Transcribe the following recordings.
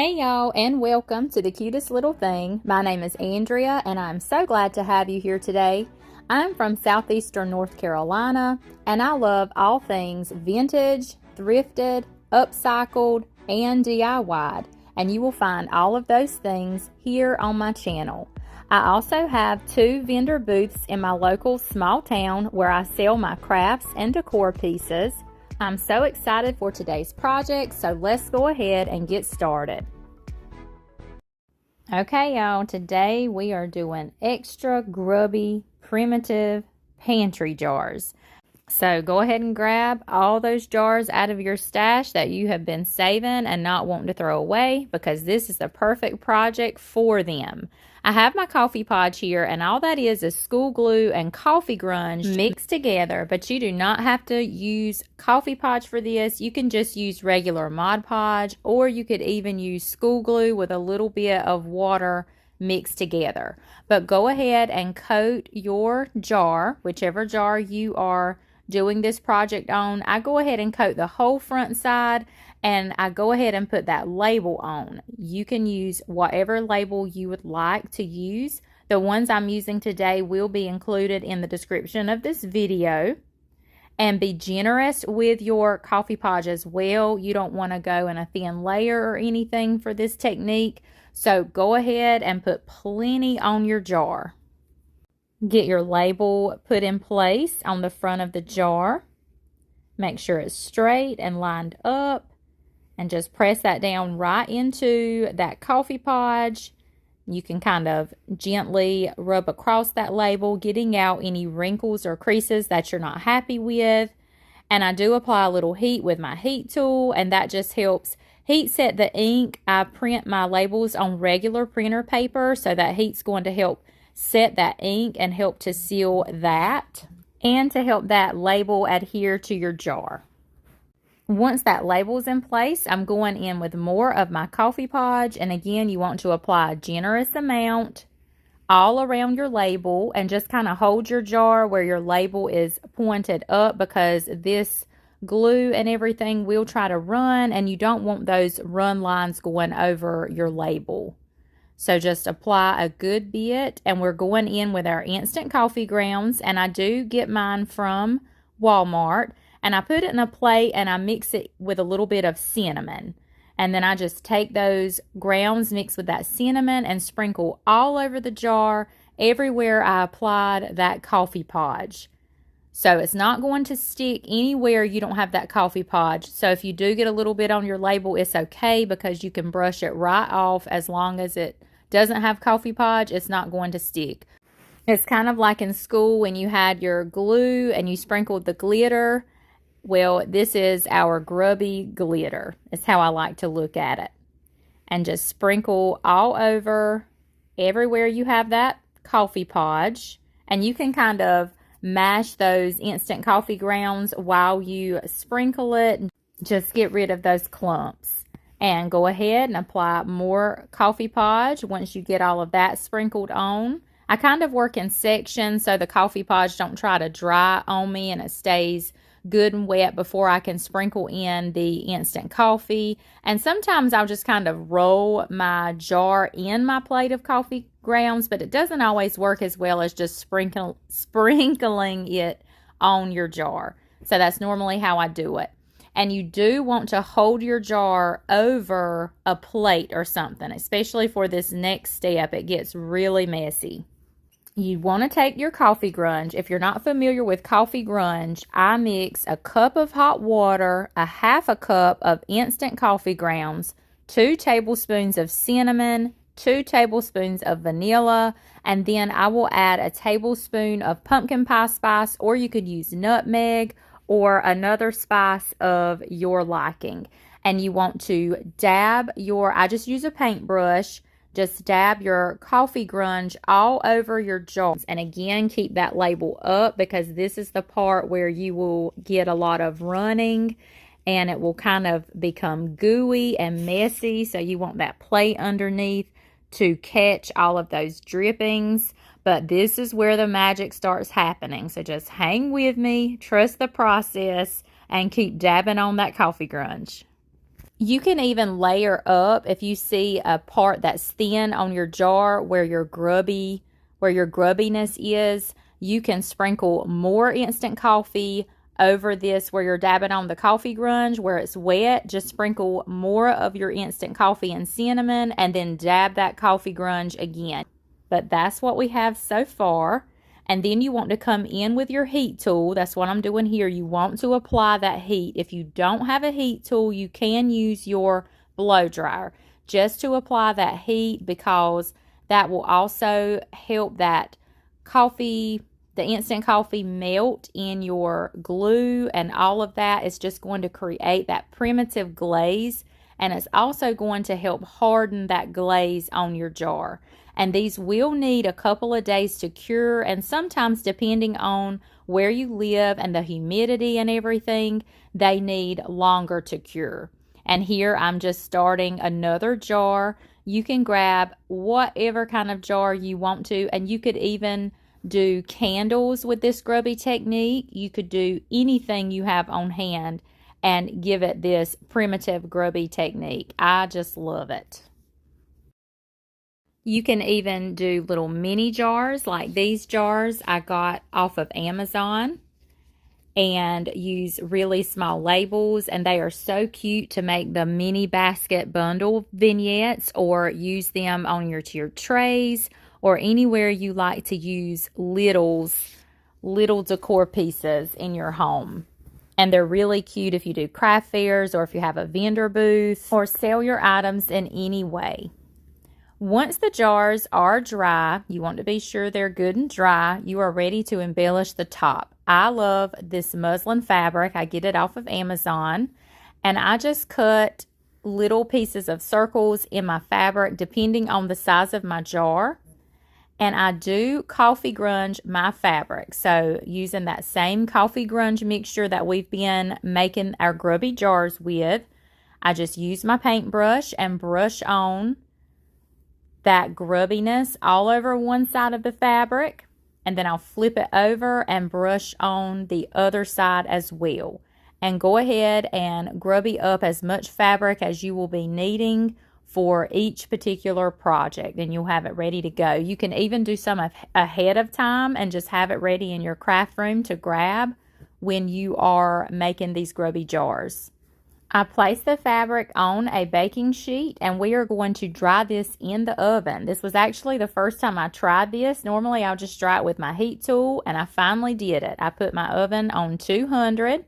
Hey y'all, and welcome to The Cutest Little Thing. My name is Andrea, and I'm so glad to have you here today. I'm from southeastern North Carolina, and I love all things vintage, thrifted, upcycled, and DIY'd, and you will find all of those things here on my channel. I also have 2 vendor booths in my local small town where I sell my crafts and decor pieces. I'm so excited for today's project, so let's go ahead and get started. Okay, y'all, today we are doing extra grubby, primitive pantry jars. So go ahead and grab all those jars out of your stash that you have been saving and not wanting to throw away, because this is the perfect project for them. I have my coffee podge here, and all that is school glue and coffee grunge mixed together, but you do not have to use coffee podge for this. You can just use regular Mod Podge, or you could even use school glue with a little bit of water mixed together. But go ahead and coat your jar, whichever jar you are doing this project on. I go ahead and coat the whole front side, and I go ahead and put that label on. You can use whatever label you would like to use. The ones I'm using today will be included in the description of this video. And be generous with your coffee podge as well. You don't want to go in a thin layer or anything for this technique. So go ahead and put plenty on your jar. Get your label put in place on the front of the jar. Make sure it's straight and lined up. And just press that down right into that coffee podge. You can kind of gently rub across that label, getting out any wrinkles or creases that you're not happy with. And I do apply a little heat with my heat tool, and that just helps heat set the ink. I print my labels on regular printer paper, so that heat's going to help set that ink and help to seal that, and to help that label adhere to your jar. Once that label's in place, I'm going in with more of my coffee podge, and again, you want to apply a generous amount all around your label, and just kind of hold your jar where your label is pointed up, because this glue and everything will try to run, and you don't want those run lines going over your label. So just apply a good bit, and we're going in with our instant coffee grounds, and I do get mine from Walmart, and I put it in a plate and I mix it with a little bit of cinnamon. And then I just take those grounds mixed with that cinnamon and sprinkle all over the jar everywhere I applied that coffee podge. So it's not going to stick anywhere you don't have that coffee podge. So if you do get a little bit on your label, it's okay, because you can brush it right off. As long as it doesn't have coffee podge, it's not going to stick. It's kind of like in school when you had your glue and you sprinkled the glitter. Well, this is our grubby glitter. It's how I like to look at it. And just sprinkle all over everywhere you have that coffee podge. And you can kind of mash those instant coffee grounds while you sprinkle it. Just get rid of those clumps. And go ahead and apply more coffee podge once you get all of that sprinkled on. I kind of work in sections so the coffee podge don't try to dry on me and it stays good and wet before I can sprinkle in the instant coffee. And sometimes I'll just kind of roll my jar in my plate of coffee grounds, but it doesn't always work as well as just sprinkling it on your jar. So that's normally how I do it. And you do want to hold your jar over a plate or something, especially for this next step. It gets really messy. You want to take your coffee grunge. If you're not familiar with coffee grunge, I mix a cup of hot water, a half a cup of instant coffee grounds, 2 tablespoons of cinnamon, 2 tablespoons of vanilla, and then I will add a tablespoon of pumpkin pie spice, or you could use nutmeg or another spice of your liking. And you want to dab I just use a paintbrush. Just dab your coffee grunge all over your jar. And again, keep that label up, because this is the part where you will get a lot of running and it will kind of become gooey and messy. So you want that plate underneath to catch all of those drippings. But this is where the magic starts happening. So just hang with me, trust the process, and keep dabbing on that coffee grunge. You can even layer up if you see a part that's thin on your jar where your grubbiness is. You can sprinkle more instant coffee over this where you're dabbing on the coffee grunge where it's wet. Just sprinkle more of your instant coffee and cinnamon and then dab that coffee grunge again. But that's what we have so far. And then you want to come in with your heat tool. That's what I'm doing here. You want to apply that heat. If you don't have a heat tool, you can use your blow dryer just to apply that heat, because that will also help that coffee, the instant coffee, melt in your glue, and all of that is just going to create that primitive glaze, and it's also going to help harden that glaze on your jar. And these will need a couple of days to cure, and sometimes depending on where you live and the humidity and everything, they need longer to cure. And here I'm just starting another jar. You can grab whatever kind of jar you want to, and you could even do candles with this grubby technique. You could do anything you have on hand and give it this primitive grubby technique. I just love it. You can even do little mini jars like these jars I got off of Amazon, and use really small labels, and they are so cute to make the mini basket bundle vignettes, or use them on your trays or anywhere you like to use little decor pieces in your home. And they're really cute if you do craft fairs or if you have a vendor booth or sell your items in any way. Once the jars are dry, you want to be sure they're good and dry, you are ready to embellish the top. I love this muslin fabric. I get it off of Amazon, and I just cut little pieces of circles in my fabric depending on the size of my jar. And I do coffee grunge my fabric. So using that same coffee grunge mixture that we've been making our grubby jars with, I just use my paintbrush and brush on that grubbiness all over one side of the fabric, and then I'll flip it over and brush on the other side as well. And go ahead and grubby up as much fabric as you will be needing for each particular project, and you'll have it ready to go. You can even do some ahead of time and just have it ready in your craft room to grab when you are making these grubby jars. I placed the fabric on a baking sheet, and we are going to dry this in the oven. This was actually the first time I tried this. Normally I'll just dry it with my heat tool, and I finally did it. I put my oven on 200,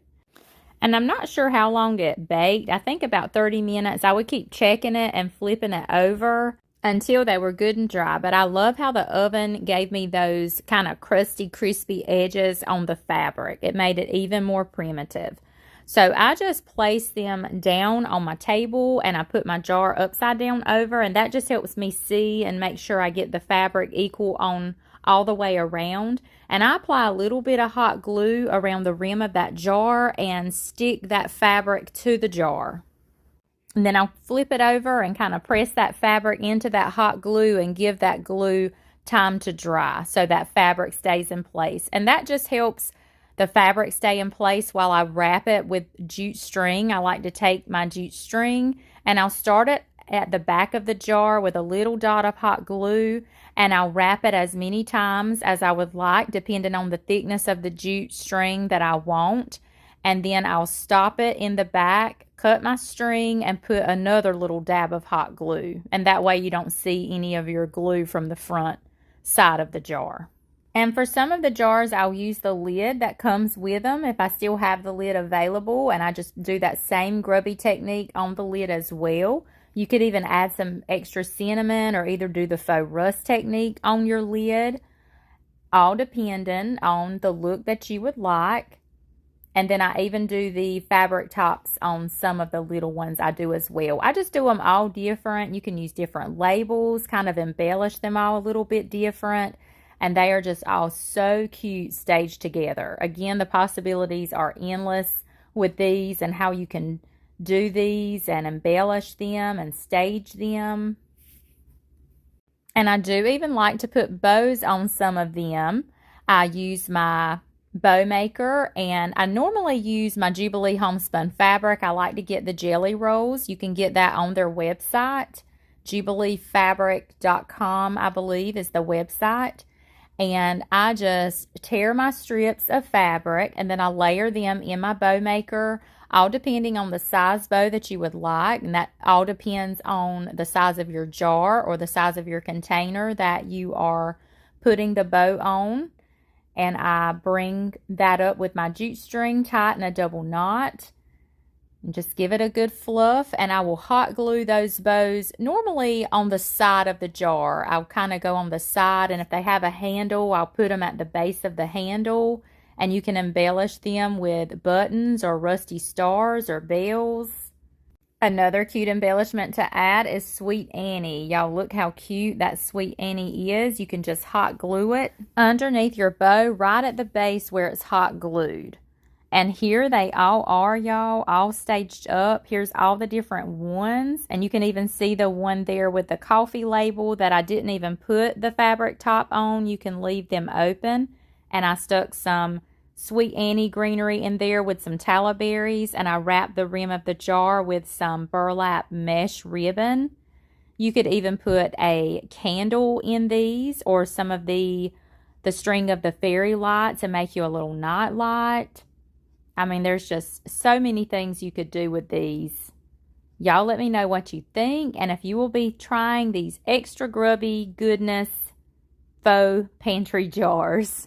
and I'm not sure how long it baked. I think about 30 minutes. I would keep checking it and flipping it over until they were good and dry. But I love how the oven gave me those kind of crusty, crispy edges on the fabric. It made it even more primitive. So I just placed them down on my table, and I put my jar upside down over, and that just helps me see and make sure I get the fabric equal on all the way around. And I apply a little bit of hot glue around the rim of that jar and stick that fabric to the jar. And then I'll flip it over and kind of press that fabric into that hot glue and give that glue time to dry so that fabric stays in place. And that just helps the fabric stay in place while I wrap it with jute string. I like to take my jute string, and I'll start it at the back of the jar with a little dot of hot glue, and I'll wrap it as many times as I would like, depending on the thickness of the jute string that I want. And then I'll stop it in the back, cut my string, and put another little dab of hot glue. And that way you don't see any of your glue from the front side of the jar. And for some of the jars, I'll use the lid that comes with them if I still have the lid available, and I just do that same grubby technique on the lid as well. You could even add some extra cinnamon or either do the faux rust technique on your lid, all depending on the look that you would like. And then I even do the fabric tops on some of the little ones I do as well. I just do them all different. You can use different labels, kind of embellish them all a little bit different. And they are just all so cute staged together. Again, the possibilities are endless with these and how you can do these and embellish them and stage them. And I do even like to put bows on some of them. I use my bow maker, and I normally use my Jubilee homespun fabric. I like to get the jelly rolls. You can get that on their website. JubileeFabric.com, I believe, is the website. And I just tear my strips of fabric, and then I layer them in my bow maker, all depending on the size bow that you would like. And that all depends on the size of your jar or the size of your container that you are putting the bow on. And I bring that up with my jute string, tighten a double knot, and just give it a good fluff. And I will hot glue those bows normally on the side of the jar. I'll kind of go on the side, and if they have a handle, I'll put them at the base of the handle, and you can embellish them with buttons or rusty stars or bells. Another cute embellishment to add is Sweet Annie. Y'all look how cute that Sweet Annie is. You can just hot glue it underneath your bow right at the base where it's hot glued. And here they all are, y'all, all staged up. Here's all the different ones. And you can even see the one there with the coffee label that I didn't even put the fabric top on. You can leave them open. And I stuck some Sweet Annie greenery in there with some tallow berries. And I wrapped the rim of the jar with some burlap mesh ribbon. You could even put a candle in these, or some of the string of the fairy lights, and make you a little night light. I mean, there's just so many things you could do with these. Y'all let me know what you think, and if you will be trying these extra grubby goodness faux pantry jars.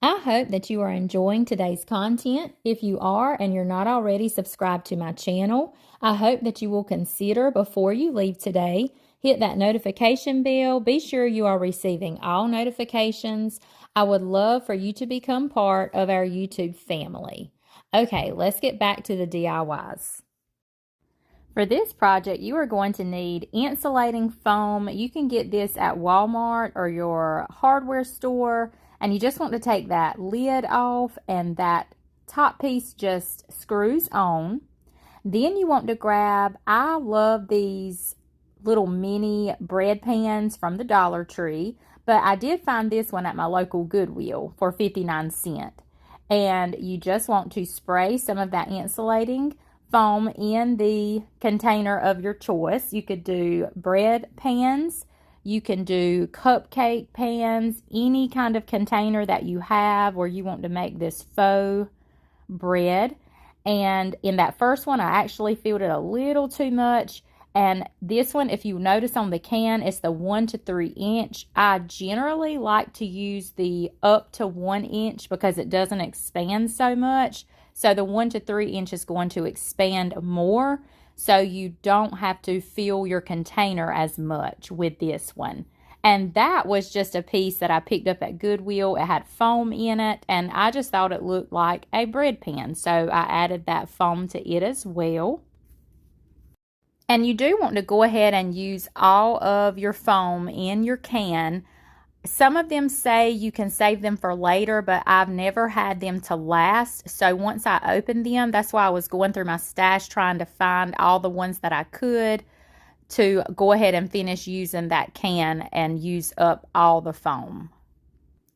I hope that you are enjoying today's content. If you are and you're not already subscribed to my channel, I hope that you will consider, before you leave today, hit that notification bell. Be sure you are receiving all notifications. I would love for you to become part of our YouTube family. Okay, let's get back to the DIYs. For this project, you are going to need insulating foam. You can get this at Walmart or your hardware store, and you just want to take that lid off, and that top piece just screws on. Then you want to grab, I love these little mini bread pans from the Dollar Tree, but I did find this one at my local Goodwill for 59 cents. And you just want to spray some of that insulating foam in the container of your choice. You could do bread pans, you can do cupcake pans, any kind of container that you have where you want to make this faux bread. And in that first one, I actually filled it a little too much. And this one, if you notice on the can, it's the 1 to 3 inch. I generally like to use the up to 1 inch because it doesn't expand so much. So the 1 to 3 inch is going to expand more, so you don't have to fill your container as much with this one. And that was just a piece that I picked up at Goodwill. It had foam in it, and I just thought it looked like a bread pan, so I added that foam to it as well. And you do want to go ahead and use all of your foam in your can. Some of them say you can save them for later, but I've never had them to last. So once I opened them, that's why I was going through my stash trying to find all the ones that I could to go ahead and finish using that can and use up all the foam.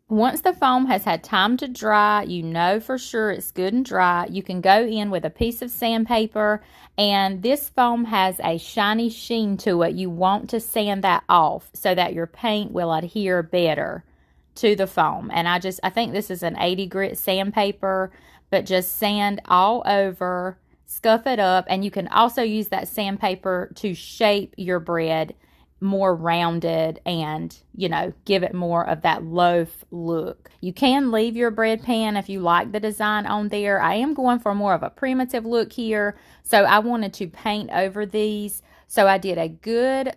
Once the foam has had time to dry, you know for sure it's good and dry, you can go in with a piece of sandpaper, and this foam has a shiny sheen to it. You want to sand that off so that your paint will adhere better to the foam. And I think this is an 80 grit sandpaper, but just sand all over, scuff it up, and you can also use that sandpaper to shape your bread more rounded and, you know, give it more of that loaf look. You can leave your bread pan if you like the design on there. I am going for more of a primitive look here, so I wanted to paint over these. So I did a good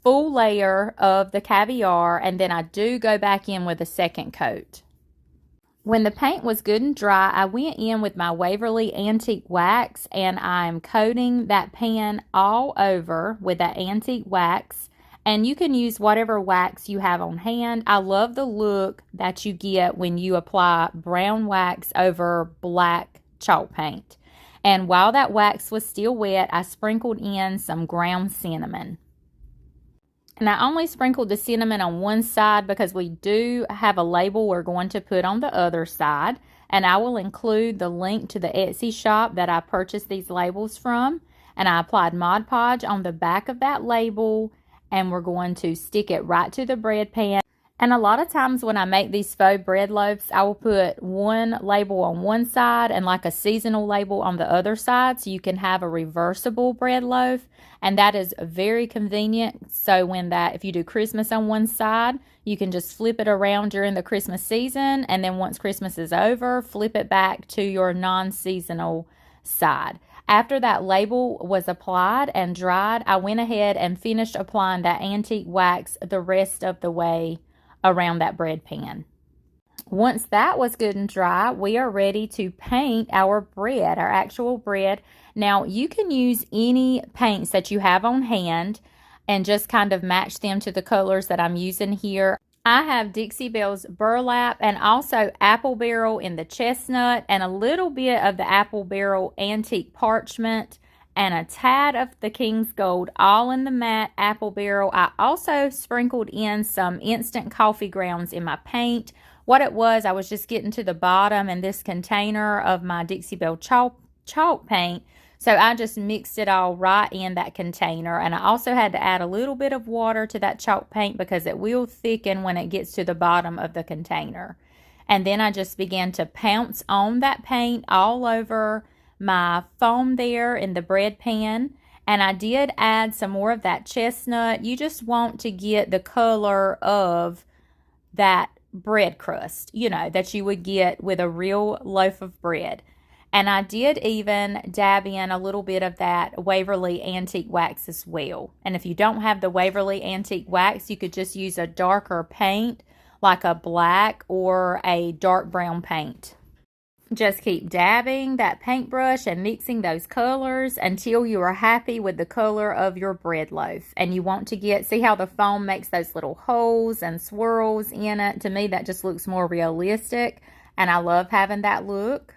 full layer of the caviar, and then I do go back in with a second coat. When the paint was good and dry, I went in with my Waverly Antique Wax, and I'm coating that pan all over with that antique wax. And you can use whatever wax you have on hand. I love the look that you get when you apply brown wax over black chalk paint. And while that wax was still wet, I sprinkled in some ground cinnamon. And I only sprinkled the cinnamon on one side because we do have a label we're going to put on the other side. And I will include the link to the Etsy shop that I purchased these labels from. And I applied Mod Podge on the back of that label. And we're going to stick it right to the bread pan. And a lot of times when I make these faux bread loaves, I will put one label on one side and like a seasonal label on the other side, so you can have a reversible bread loaf. And that is very convenient. So if you do Christmas on one side, you can just flip it around during the Christmas season. And then once Christmas is over, flip it back to your non-seasonal side. After that label was applied and dried, I went ahead and finished applying that antique wax the rest of the way around that bread pan. Once that was good and dry, we are ready to paint our bread, our actual bread. Now, you can use any paints that you have on hand and just kind of match them to the colors that I'm using here. I have Dixie Belle's burlap and also apple barrel in the chestnut and a little bit of the apple barrel antique parchment and a tad of the King's Gold, all in the matte apple barrel. I also sprinkled in some instant coffee grounds in my paint. What it was, I was just getting to the bottom in this container of my Dixie Belle chalk paint. So I just mixed it all right in that container. And I also had to add a little bit of water to that chalk paint because it will thicken when it gets to the bottom of the container. And then I just began to pounce on that paint all over my foam there in the bread pan. And I did add some more of that chestnut. You just want to get the color of that bread crust, that you would get with a real loaf of bread. And I did even dab in a little bit of that Waverly Antique Wax as well. And if you don't have the Waverly Antique Wax, you could just use a darker paint like a black or a dark brown paint. Just keep dabbing that paintbrush and mixing those colors until you are happy with the color of your bread loaf. And you want to see how the foam makes those little holes and swirls in it. To me, that just looks more realistic. And I love having that look.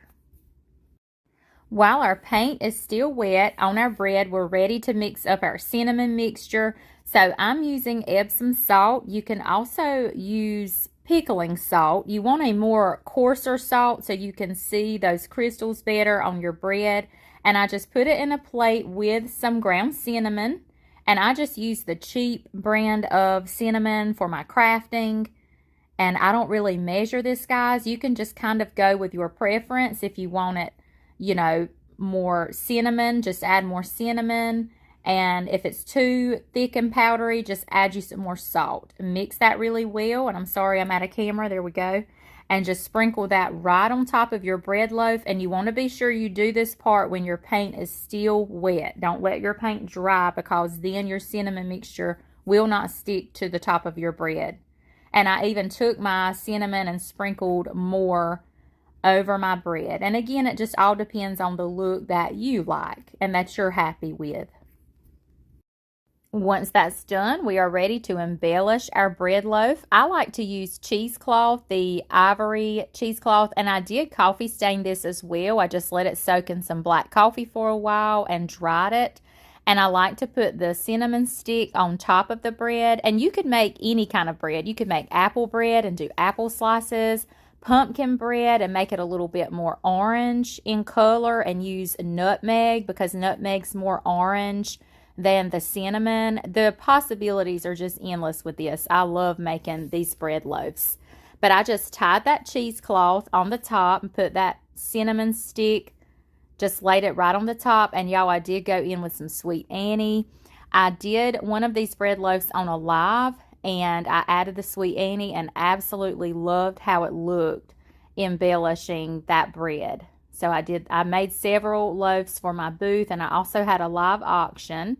While our paint is still wet on our bread, we're ready to mix up our cinnamon mixture. So I'm using Epsom salt. You can also use pickling salt. You want a more coarser salt so you can see those crystals better on your bread. And I just put it in a plate with some ground cinnamon. And I just use the cheap brand of cinnamon for my crafting. And I don't really measure this, guys. You can just kind of go with your preference. If you want it, more cinnamon, just add more cinnamon. And if it's too thick and powdery, just add you some more salt. Mix that really well. And I'm sorry, I'm out of camera. There we go. And just sprinkle that right on top of your bread loaf. And you want to be sure you do this part when your paint is still wet. Don't let your paint dry, because then your cinnamon mixture will not stick to the top of your bread. And I even took my cinnamon and sprinkled more over my bread. And again, it just all depends on the look that you like and that you're happy with. Once that's done, we are ready to embellish our bread loaf. I like to use cheesecloth, the ivory cheesecloth, and I did coffee stain this as well. I just let it soak in some black coffee for a while and dried it. And I like to put the cinnamon stick on top of the bread. And you could make any kind of bread. You could make apple bread and do apple slices, pumpkin bread and make it a little bit more orange in color, and use nutmeg because nutmeg's more orange than the cinnamon. The possibilities are just endless with this. I love making these bread loaves. But I just tied that cheesecloth on the top and put that cinnamon stick, just laid it right on the top. And y'all, I did go in with some Sweet Annie. I did one of these bread loaves on a live, and I added the Sweet Annie and absolutely loved how it looked embellishing that bread. So I made several loaves for my booth, and I also had a live auction.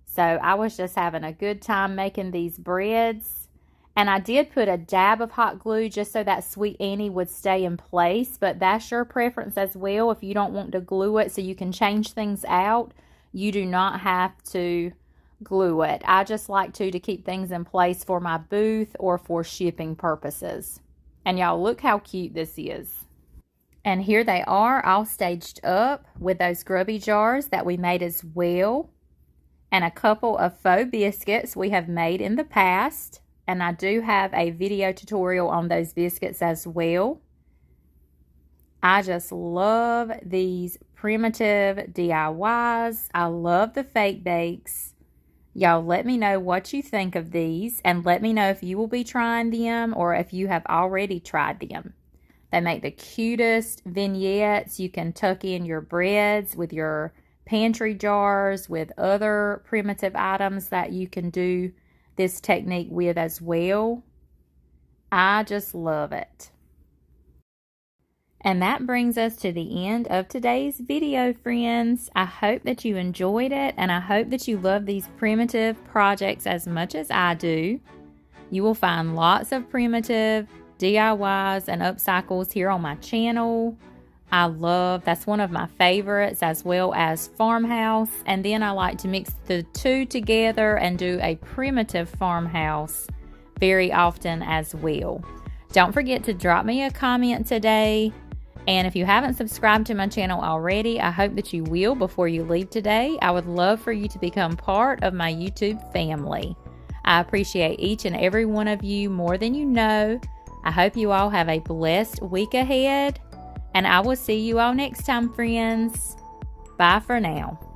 So I was just having a good time making these breads. And I did put a dab of hot glue just so that Sweet Annie would stay in place, but that's your preference as well. If you don't want to glue it so you can change things out, you do not have to glue it. I just like to keep things in place for my booth or for shipping purposes. And y'all, look how cute this is. And here they are all staged up with those grubby jars that we made as well. and a couple of faux biscuits we have made in the past. And I do have a video tutorial on those biscuits as well. I just love these primitive DIYs. I love the fake bakes. Y'all let me know what you think of these, and let me know if you will be trying them or if you have already tried them. They make the cutest vignettes. You can tuck in your breads with your pantry jars, with other primitive items that you can do this technique with as well. I just love it. And that brings us to the end of today's video, friends. I hope that you enjoyed it, and I hope that you love these primitive projects as much as I do. You will find lots of primitive DIYs and upcycles here on my channel. That's one of my favorites, as well as farmhouse. And then I like to mix the two together and do a primitive farmhouse very often as well. Don't forget to drop me a comment today. And if you haven't subscribed to my channel already, I hope that you will before you leave today. I would love for you to become part of my YouTube family. I appreciate each and every one of you more than you know. I hope you all have a blessed week ahead, and I will see you all next time, friends. Bye for now.